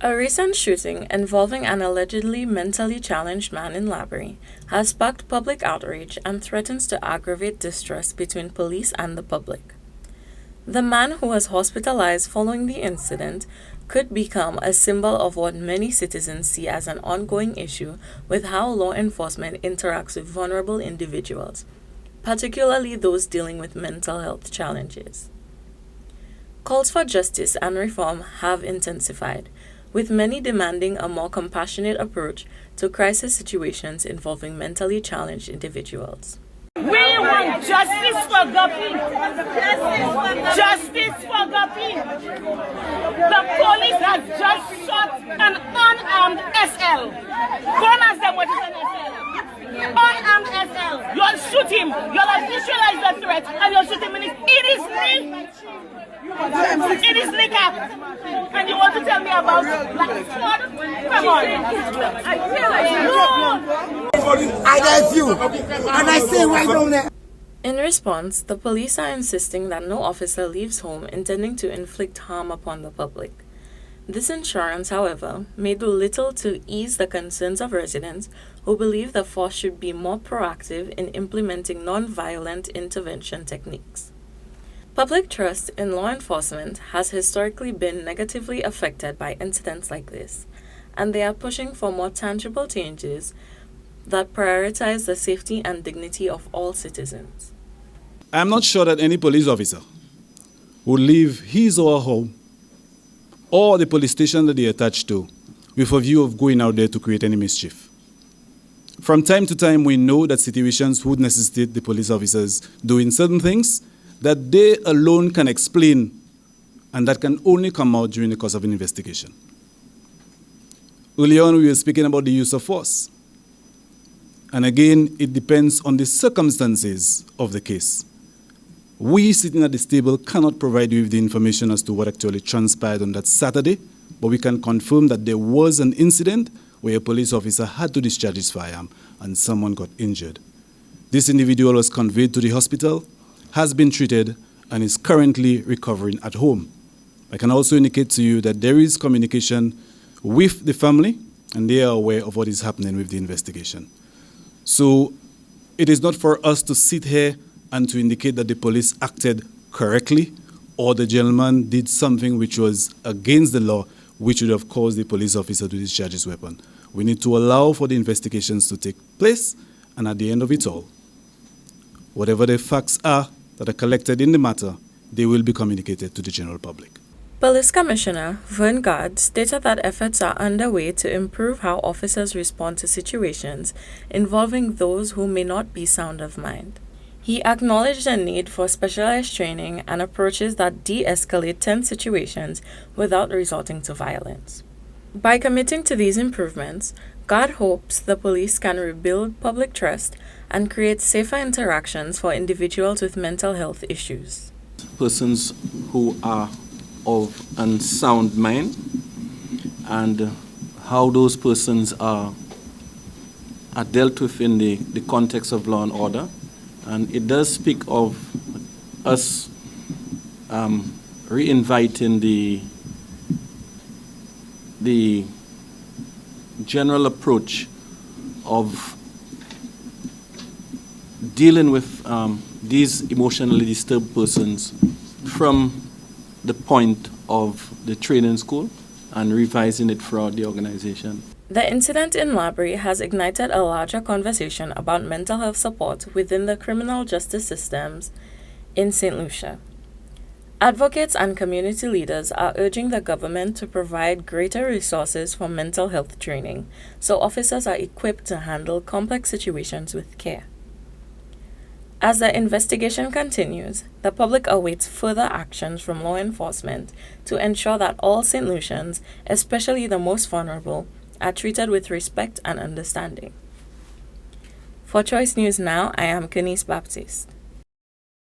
A recent shooting involving an allegedly mentally challenged man in LABORIE has sparked public outrage and threatens to aggravate distrust between police and the public. The man who was hospitalized following the incident could become a symbol of what many citizens see as an ongoing issue with how law enforcement interacts with vulnerable individuals, particularly those dealing with mental health challenges. Calls for justice and reform have intensified, with many demanding a more compassionate approach to crisis situations involving mentally challenged individuals. We want justice for Guppy. Justice for Guppy. The police has just shot an unarmed SL. Go and ask them what is an SL. Unarmed SL. You'll shoot him. You'll have visualized the threat and you'll shoot him in his. It is me. It is kneecap. And you want to tell me about Black Squad? Come on. I realize no. I got you, and I say right on there. In response, the police are insisting that no officer leaves home intending to inflict harm upon the public. This assurance, however, may do little to ease the concerns of residents who believe the force should be more proactive in implementing non-violent intervention techniques. Public trust in law enforcement has historically been negatively affected by incidents like this, and they are pushing for more tangible changes that prioritize the safety and dignity of all citizens. I'm not sure that any police officer would leave his or her home or the police station that they are attached to with a view of going out there to create any mischief. From time to time, we know that situations would necessitate the police officers doing certain things that they alone can explain, and that can only come out during the course of an investigation. Earlier on, we were speaking about the use of force. And again, it depends on the circumstances of the case. We sitting at this table cannot provide you with the information as to what actually transpired on that Saturday, but we can confirm that there was an incident where a police officer had to discharge his firearm and someone got injured. This individual was conveyed to the hospital, has been treated, and is currently recovering at home. I can also indicate to you that there is communication with the family, and they are aware of what is happening with the investigation. So it is not for us to sit here and to indicate that the police acted correctly or the gentleman did something which was against the law, which would have caused the police officer to discharge his weapon. We need to allow for the investigations to take place, and at the end of it all, whatever the facts are that are collected in the matter, they will be communicated to the general public. Police Commissioner Vern Gard stated that efforts are underway to improve how officers respond to situations involving those who may not be sound of mind. He acknowledged the need for specialized training and approaches that de-escalate tense situations without resorting to violence. By committing to these improvements, Gard hopes the police can rebuild public trust and create safer interactions for individuals with mental health issues. Persons who are of unsound mind and how those persons are dealt with in the context of law and order. And it does speak of us reinviting the general approach of dealing with these emotionally disturbed persons from the point of the training school and revising it throughout the organization. The incident in LABORIE has ignited a larger conversation about mental health support within the criminal justice systems in Saint Lucia. Advocates and community leaders are urging the government to provide greater resources for mental health training so officers are equipped to handle complex situations with care. As the investigation continues, the public awaits further actions from law enforcement to ensure that all St. Lucians, especially the most vulnerable, are treated with respect and understanding. For Choice News Now, I am Kenise Baptiste.